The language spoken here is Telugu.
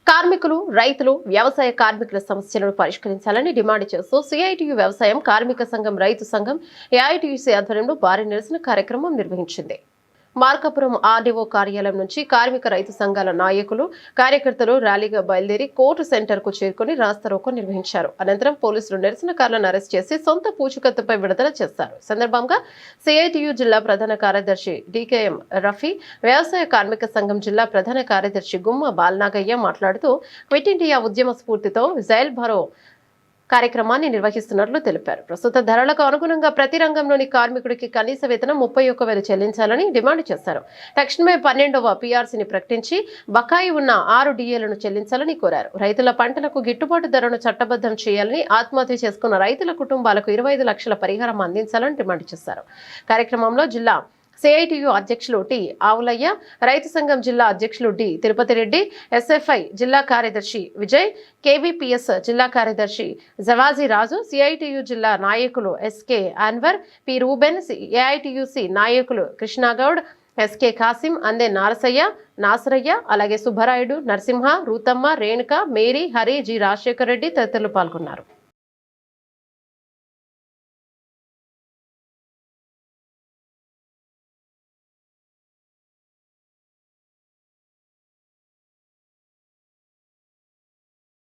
కార్మికులు, రైతులు, వ్యవసాయ కార్మికుల సమస్యలను పరిష్కరించాలని డిమాండ్ చేస్తూ సిఐటియు వ్యవసాయం కార్మిక సంఘం, రైతు సంఘం, ఏఐటియుసి ఆధ్వర్యంలో భారీ నిరసన కార్యక్రమం నిర్వహించింది. మార్కాపురం ఆర్డీఓ కార్యాలయం నుంచి కార్మిక, రైతు సంఘాల నాయకులు, కార్యకర్తలు ర్యాలీగా బయలుదేరి కోర్టు సెంటర్ కు చేరుకుని రాస్తారోకో నిర్వహించారు. అనంతరం పోలీసులు నిరసనకారులను అరెస్ట్ చేసి సొంత పూచికత్తుపై విడుదల చేశారు. సందర్భంగా సిఐటియు జిల్లా ప్రధాన కార్యదర్శి డికేఎం రఫీ, వ్యవసాయ కార్మిక సంఘం జిల్లా ప్రధాన కార్యదర్శి గుమ్మ బాలనాగయ్య మాట్లాడుతూ క్విట్ ఇండియా ఉద్యమ స్ఫూర్తితో జైల్ భరో కార్యక్రమాన్ని నిర్వహిస్తున్నట్లు తెలిపారు. ప్రస్తుత ధరలకు అనుగుణంగా ప్రతి రంగంలోని కార్మికుడికి కనీస వేతనం 31,000 చెల్లించాలని డిమాండ్ చేశారు. తక్షణమే 12వ పీఆర్సీని ప్రకటించి బకాయి ఉన్న 6 డిఏలను చెల్లించాలని కోరారు. రైతుల పంటలకు గిట్టుబాటు ధరను చట్టబద్ధం చేయాలని, ఆత్మహత్య చేసుకున్న రైతుల కుటుంబాలకు 25 లక్షల పరిహారం అందించాలని డిమాండ్ చేశారు. కార్యక్రమంలో జిల్లా సిఐటియు అధ్యక్షులు టి ఆవులయ్య, రైతు సంఘం జిల్లా అధ్యక్షులు డి తిరుపతి రెడ్డి, ఎస్ఎఫ్ఐ జిల్లా కార్యదర్శి విజయ్, కేవీపీఎస్ జిల్లా కార్యదర్శి జవాజీ రాజు, సిఐటియు జిల్లా నాయకులు SK Anwar, P Ruben, AITUC నాయకులు కృష్ణగౌడ్, ఎస్కే కాసిం, అందే నాసరయ్య, అలాగే సుబ్బరాయుడు, నరసింహ, రూతమ్మ, రేణుక, మేరీ, హరి, జి రాజశేఖర్ రెడ్డి తదితరులు పాల్గొన్నారు.